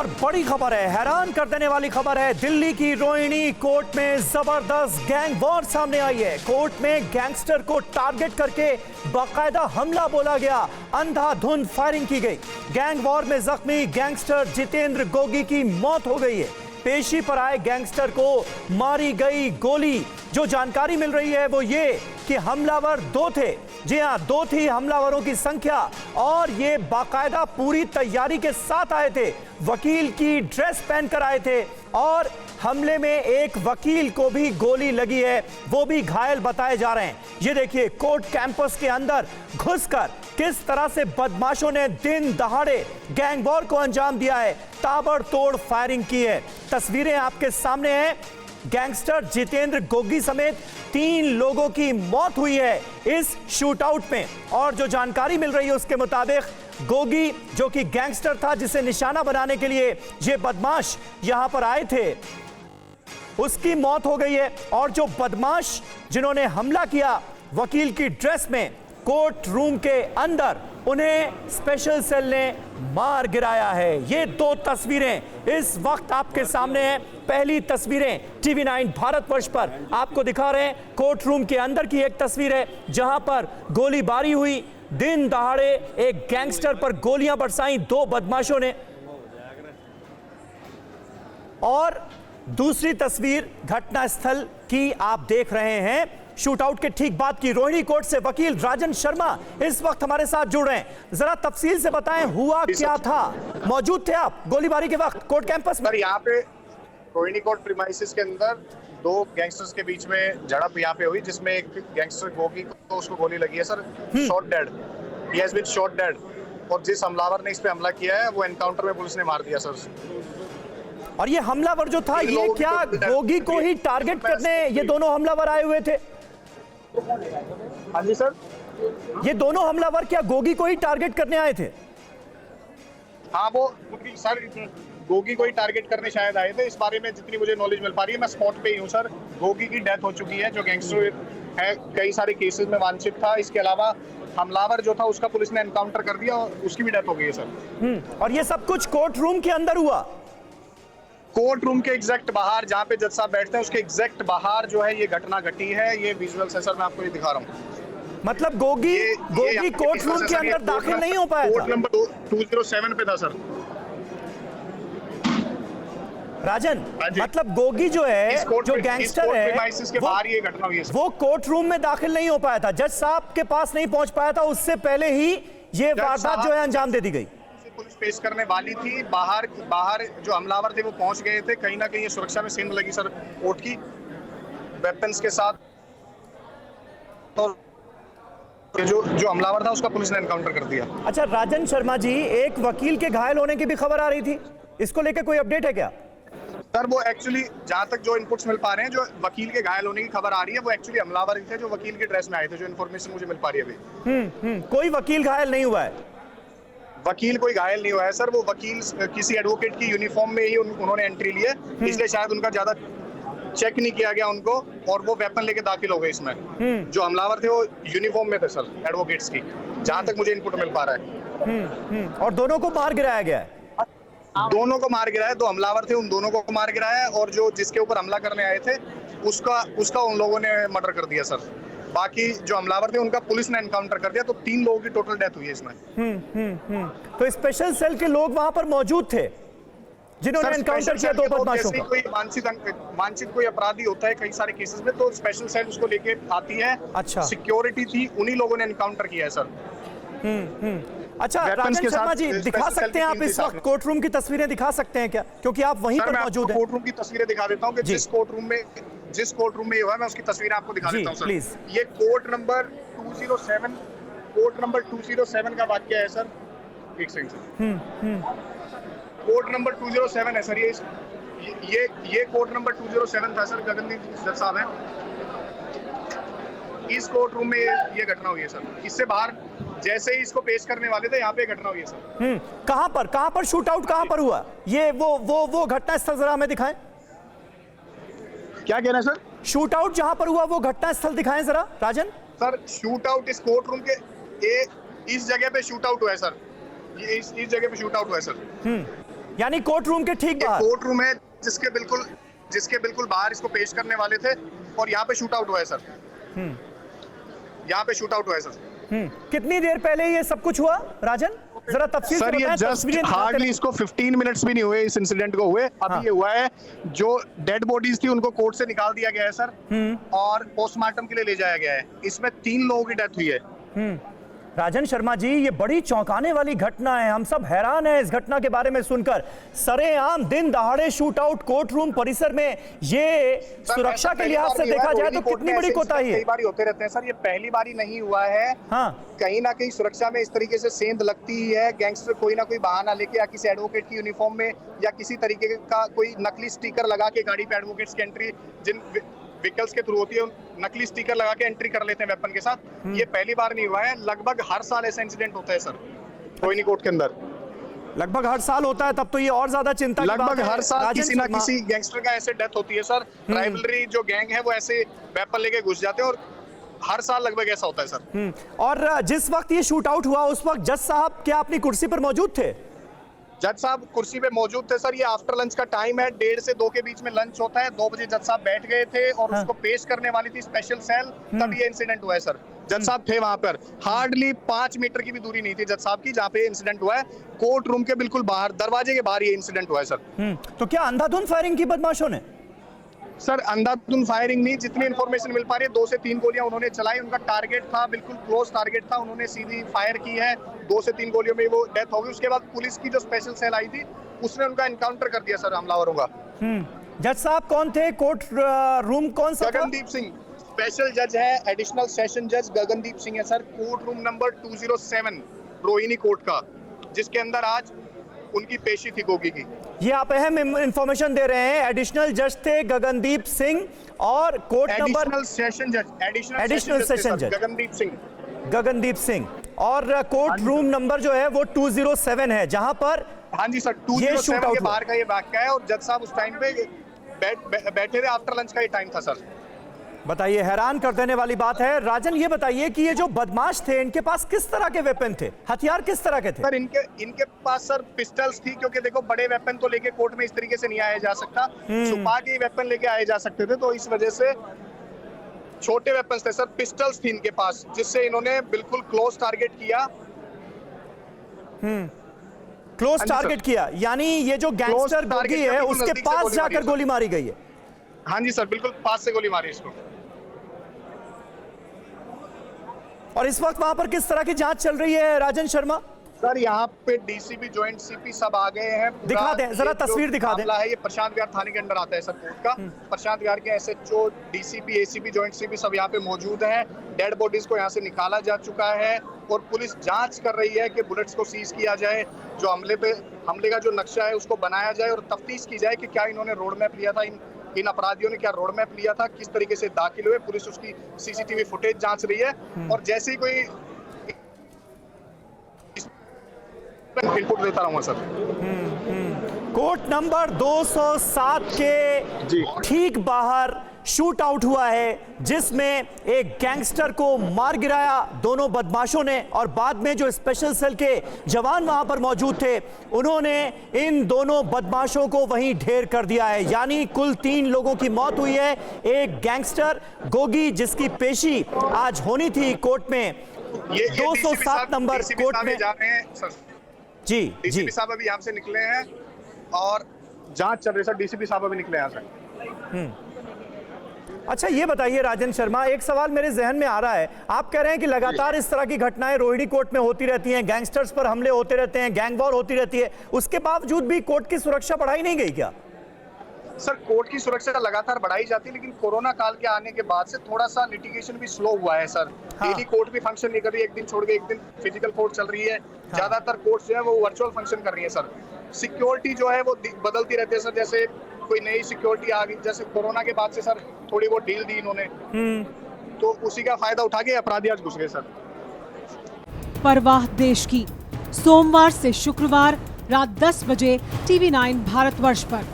और बड़ी खबर है, हैरान कर देने वाली खबर है। दिल्ली की रोहिणी कोर्ट में जबरदस्त गैंग वॉर सामने आई है। कोर्ट में गैंगस्टर को टारगेट करके बाकायदा हमला बोला गया, अंधाधुंध फायरिंग की गई। गैंग वॉर में जख्मी गैंगस्टर जितेंद्र गोगी की मौत हो गई है। पेशी पर आए गैंगस्टर को मारी गई गोली। जो जानकारी मिल रही है वो ये कि हमलावर दो थे। जी हां, दो थी हमलावरों की संख्या और ये बाकायदा पूरी तैयारी के साथ आए थे। वकील की ड्रेस पहनकर आए थे और हमले में एक वकील को भी गोली लगी है, वो भी घायल बताए जा रहे हैं। ये देखिए, कोर्ट कैंपस के अंदर घुसकर किस तरह से बदमाशों ने दिन दहाड़े गैंग वॉर को अंजाम दिया है, ताबड़तोड़ फायरिंग की है। तस्वीरें आपके सामने हैं। गैंगस्टर जितेंद्र गोगी समेत 3 लोगों की मौत हुई है इस शूटआउट में। और जो जानकारी मिल रही है उसके मुताबिक गोगी, जो कि गैंगस्टर था जिसे निशाना बनाने के लिए ये बदमाश यहां पर आए थे, उसकी मौत हो गई है। और जो बदमाश जिन्होंने हमला किया वकील की ड्रेस में कोर्ट रूम के अंदर, उन्हें स्पेशल सेल ने मार गिराया है। ये 2 तस्वीरें इस वक्त आपके सामने हैं। पहली तस्वीरें TV9 भारतवर्ष पर आपको दिखा रहे हैं। कोर्ट रूम के अंदर की एक तस्वीर है जहां पर गोलीबारी हुई। दिन दहाड़े एक गैंगस्टर पर गोलियां बरसाई 2 बदमाशों ने। और दूसरी तस्वीर घटनास्थल की आप देख रहे हैं, शूटआउट के ठीक बाद की। रोहिणी कोर्ट से वकील राजन शर्मा इस वक्त हमारे साथ जुड़ रहे हैं। जरा तफसील से बताएं, हुआ क्या था? मौजूद थे आप गोलीबारी के वक्त कोर्ट कैंपस में? सर, यहाँ पे रोहिणी कोर्ट प्रीमाइसेस के अंदर 2 गैंगस्टर्स के बीच में झड़प यहाँ पे हुई, जिसमें एक गैंगस्टर गोगी को उसको गोली लगी है sir. Shot dead, he has been shot dead. और जिस हमलावर ने इस पे हमला किया है वो एनकाउंटर में पुलिस ने मार दिया सर। और ये हमलावर जो था, ये क्या गोगी को ही टारगेट करने ये दोनों हमलावर आए हुए थे? हाँ जी सर, ये दोनों हमलावर क्या गोगी को ही टारगेट करने आए थे? हाँ, वो सर गोगी को ही टारगेट करने शायद आए थे। इस बारे में जितनी मुझे नॉलेज मिल पा रही है, मैं स्पॉट पे ही हूँ सर। गोगी की डेथ हो चुकी है, जो गैंगस्टर है कई सारे केसेस में वांछित था। इसके अलावा हमलावर जो था उसका पुलिस ने एनकाउंटर कर दिया और उसकी भी डेथ हो गई है सर। और ये सब कुछ कोर्ट रूम के अंदर हुआ? कोर्ट रूम के एग्जैक्ट बाहर, जहाँ पे जज साहब बैठते हैं, उसके एग्जैक्ट बाहर जो है ये घटना घटी है। ये विजुअल्स है सर, मैं आपको ये दिखा रहा हूँ। मतलब गोगी कोर्ट रूम के अंदर दाखिल नहीं हो पाया था? कोर्ट नंबर 207 पे था सर। राजन, मतलब गोगी जो है, जो गैंगस्टर है, के बाहर ये घटना हुई है, वो कोर्ट रूम में दाखिल नहीं हो पाया था, जज साहब के पास नहीं पहुंच पाया था। उससे पहले ही ये वारदात जो है अंजाम दे दी गई। पुलिस पेश करने वाली थी। बाहर जो हमलावर थे वो पहुंच गए थे। कहीं ना कहीं ये सुरक्षा में सीन लगी सर कोर्ट की, वेपन्स के साथ। और जो हमलावर था उसका पुलिस ने एनकाउंटर कर दिया। अच्छा राजन शर्मा जी, एक वकील के घायल होने की भी खबर आ रही थी, इसको लेकर कोई अपडेट है क्या? सर, वो एक्चुअली जहां तक जो इनपुट्स मिल पा रहे हैं, जो वकील के घायल होने की खबर आ रही है, वो एक्चुअली हमलावर ही थे जो वकील की ड्रेस में आए थे। जो इन्फॉर्मेशन मुझे मिल पा रही है अभी। कोई वकील घायल नहीं हुआ है? वकील कोई घायल नहीं हुआ है सर। वो वकील किसी एडवोकेट की यूनिफॉर्म में ही उन्होंने एंट्री ली है, इसलिए शायद उनका ज्यादा चेक नहीं किया गया उनको, और वो वेपन लेके दाखिल हो गए इसमें। जो हमलावर थे वो यूनिफॉर्म में थे सर, एडवोकेट्स की, जहां तक मुझे इनपुट मिल पा रहा है। और दोनों को मार गिराया गया है? दोनों को मार गिराया। 2 हमलावर थे, उन दोनों को मार गिराया, और जो जिसके ऊपर हमला करने आए थे उसका उन लोगों ने मर्डर कर दिया सर। बाकी जो हमलावर थे उनका पुलिस ने एनकाउंटर कर दिया। तो 3 लोगों की टोटल डेथ हुई है इसमें। तो स्पेशल सेल के लोग वहां पर मौजूद थे जिन्होंने एनकाउंटर किया 2 बदमाशों को? कोई वांछित कोई अपराधी होता है कई सारे केसेस में, तो स्पेशल सेल उसको लेके आती है। अच्छा, सिक्योरिटी थी, उन्हीं लोगों ने एनकाउंटर किया है सर। अच्छा राजन शर्मा जी, दिखा सकते हैं आप इस वक्त कोर्ट रूम की तस्वीरें दिखा सकते हैं क्या, क्योंकि आप वहीं पर मौजूद हैं? कोर्ट रूम की तस्वीरें दिखा देता हूं कि जिस कोर्ट रूम में ये हुआ है, मैं उसकी तस्वीरें आपको दिखा देता हूं सर। प्लीज। ये कोर्ट नंबर 207 का वाक्य है सर। एक सेकंड सर। कोर्ट नंबर 207 है सर। ये कोर्ट नंबर 207 था सर। गगनदीप जज साहब हैं, इस कोर्ट रूम में ये घटना हुई है सर। इससे बाहर जैसे ही इसको पेश करने वाले थे, यहाँ पे घटना हुई है सर। कहां पर शूटआउट कहां पर हुआ? ये वो घटना स्थल जरा हमें दिखाएं। क्या कह रहे हैं सर? शूटआउट जहां पर हुआ वो घटना स्थल दिखाएं जरा राजन। सर, शूटआउट इस कोर्ट रूम के इस जगह पे शूटआउट हुआ है सर। ये इस जगह पे शूटआउट हुआ है सर। यानी कोर्ट रूम के ठीक बाहर। कोर्ट रूम है जिसके बिल्कुल बाहर इसको पेश करने वाले थे और यहाँ पे शूट आउट हुआ है सर। यहाँ पे शूट आउट हुआ है सर। कितनी देर पहले ये सब कुछ हुआ राजन, जरा तफसील से सर ये बताएं। जस्ट तस्वीरें दिखाते हार्डली रहे। इसको 15 मिनट्स भी नहीं हुए इस इंसिडेंट को हुए। अभी हाँ। ये हुआ है, जो डेड बॉडीज थी उनको कोर्ट से निकाल दिया गया है सर और पोस्टमार्टम के लिए ले जाया गया है। इसमें 3 लोगों की डेथ हुई है। राजन शर्मा जी, ये बड़ी चौंकाने वाली घटना है। हम सब हैरान हैं इस घटना के बारे में सुनकर। सरेआम दिन दहाड़े शूट आउट कोर्ट रूम परिसर में, ये सुरक्षा के लिहाज से देखा जाए तो कितनी बड़ी कोताही है। कई बार होते रहते हैं सर, ये पहली बारी नहीं हुआ है। हाँ, कहीं ना कहीं सुरक्षा में इस तरीके से सेंध लगती ही है। गैंगस्टर कोई ना कोई बहाना लेके या किसी एडवोकेट की यूनिफॉर्म में या किसी तरीके का कोई नकली स्टिकर लगा के गाड़ी पे एडवोकेट्स की एंट्री जिन व्हीकल्स के थ्रू होती है, नकली स्टिकर लगा के एंट्री कर लेते हैं वेपन के साथ। ये पहली बार नहीं हुआ है, लगभग हर साल ऐसा इंसिडेंट होता है सर रोहिणी कोर्ट के अंदर। लगभग हर साल होता है, तब तो ये और ज्यादा चिंता की बात लगभग है। हर साल राजन किसी ना शर्मा, किसी गैंगस्टर का ऐसे डेथ होती है सर। राइवलरी जो गैंग है वो ऐसे वेपन लेके घुस जाते हैं और हर साल लगभग ऐसा होता है सर। और जिस वक्त ये शूट आउट हुआ उस वक्त जज साहब क्या अपनी कुर्सी पर मौजूद थे? जज साहब कुर्सी पे मौजूद थे सर। ये आफ्टर लंच का टाइम है, 1:30 से 2 के बीच में लंच होता है। 2 बजे जज साहब बैठ गए थे और उसको पेश करने वाली थी स्पेशल सेल, तब ये इंसिडेंट हुआ है सर। जज साहब थे वहां पर। हार्डली 5 मीटर की भी दूरी नहीं थी जज साहब की जहाँ पे इंसिडेंट हुआ है। कोर्ट रूम के बिल्कुल बाहर, दरवाजे के बाहर ये इंसिडेंट हुआ है सर। तो क्या अंधाधुंध फायरिंग की बदमाशों ने? सर अंधाधुंध फायरिंग नहीं, जितनी इन्फॉर्मेशन मिल पा रही है 2 से 3 गोलियां उन्होंने चलाई। उनका टारगेट था, बिल्कुल क्लोज टारगेट था, उन्होंने सीधी फायर की है। 2 से 3 गोलियों में वो डेथ हो गई। उसके बाद पुलिस की जो स्पेशल सेल आई थी उसने उनका एनकाउंटर कर दिया सर हमलावरों का। जज साहब कौन थे? कोर्ट रूम कौन सा था? गगनदीप सिंह स्पेशल जज है, एडिशनल सेशन जज गगनदीप सिंह है sir. Court room number 207 Rohini court का, जिसके अंदर आज उनकी पेशी थी गोगी की। ये आप अहम इंफॉर्मेशन दे रहे हैं। एडिशनल जज थे गगनदीप सिंह और कोर्ट नंबर एडिशनल सेशन जज, एडिशनल सेशन जज गगनदीप सिंह और कोर्ट रूम नंबर जो है वो 207 है, जहां पर हाँ जी सर 207 के बाहर का ये वाकया है। और जज साहब उस टाइम पे बैठे थे, आफ्टर लंच का ये टाइम था सर। बताइए, हैरान कर देने वाली बात है। राजन ये बताइए कि ये जो बदमाश थे इनके पास किस तरह के वेपन थे, हथियार किस तरह के थे? सर इनके पास सर पिस्टल्स थी, क्योंकि देखो बड़े वेपन तो लेके कोर्ट में इस तरीके से नहीं आया जा सकता। छुपा के वेपन लेके आए जा सकते थे, तो इस वजह से छोटे वेपन्स थे सर। पिस्टल्स थी इनके पास, जिससे इन्होंने बिल्कुल क्लोज टारगेट किया। क्लोज टारगेट किया, यानी ये जो गैंगस्टर गोगी है उसके पास जाकर गोली मारी गई है। हाँ जी सर, बिल्कुल पास से गोली मारी इसको। और इस वक्त वहां पर किस तरह की जांच चल रही है राजन शर्मा? सर यहाँ पे डीसीपी, जॉइंट सीपी सब आ गए हैं। दिखा दें, जरा तस्वीर दिखा दें। है ये प्रशांत विहार थाने के अंदर आता है सर कोर्ट का। प्रशांत विहार के SHO, DCP, ACP, joint CP सब यहाँ पे मौजूद हैं। डेड बॉडीज को यहाँ से निकाला जा चुका है और पुलिस जांच कर रही है कि बुलेट्स को सीज किया जाए, जो हमले का जो नक्शा है उसको बनाया जाए और तफ्तीश की जाए कि क्या इन्होंने रोड मैप लिया था, इन अपराधियों ने क्या रोड मैप लिया था, किस तरीके से दाखिल हुए। पुलिस उसकी सीसीटीवी फुटेज जांच रही है और जैसे ही कोई इनपुट देता रहूंगा सर। कोर्ट नंबर 207 के ठीक बाहर शूट आउट हुआ है, जिसमें एक गैंगस्टर को मार गिराया दोनों बदमाशों ने, और बाद में जो स्पेशल सेल के जवान वहां पर मौजूद थे उन्होंने इन दोनों बदमाशों को वहीं ढेर कर दिया है। यानी कुल 3 लोगों की मौत हुई है। एक गैंगस्टर गोगी जिसकी पेशी आज होनी थी कोर्ट में, 207 नंबर कोर्ट में जा रहे हैं सर। जी डीसीपी साहब अभी यहाँ से निकले हैं और जांच चल रही है सर। डीसीपी साहब अभी निकले यहाँ से। अच्छा ये बताइए राजन शर्मा, एक सवाल मेरे जहन में आ रहा है। आप कह रहे हैं कि लगातार इस तरह की घटनाएं रोहिणी कोर्ट में होती रहती हैं, गैंगस्टर्स पर हमले होते रहते हैं, गैंग वॉर होती रहती है, उसके बावजूद भी कोर्ट की सुरक्षा बढ़ाई नहीं गई क्या? सर कोर्ट की सुरक्षा लगातार बढ़ाई जाती है, लेकिन कोरोना काल के आने के बाद से थोड़ा सा लिटिगेशन भी स्लो हुआ है सर। डेली कोर्ट भी फंक्शन नहीं कर रही है, एक दिन छोड़ के एक दिन फिजिकल कोर्ट चल रही है। ज्यादातर कोर्ट जो है वो वर्चुअल फंक्शन कर रही है सर। सिक्योरिटी जो है वो बदलती रहती है सर, जैसे कोई नई सिक्योरिटी आ गई, जैसे कोरोना के बाद से सर थोड़ी बहुत डील दी इन्होंने, तो उसी का फायदा उठा के अपराधी आज घुस गए सर। परवाह देश की, सोमवार से शुक्रवार रात 10 बजे TV9 भारतवर्ष पर।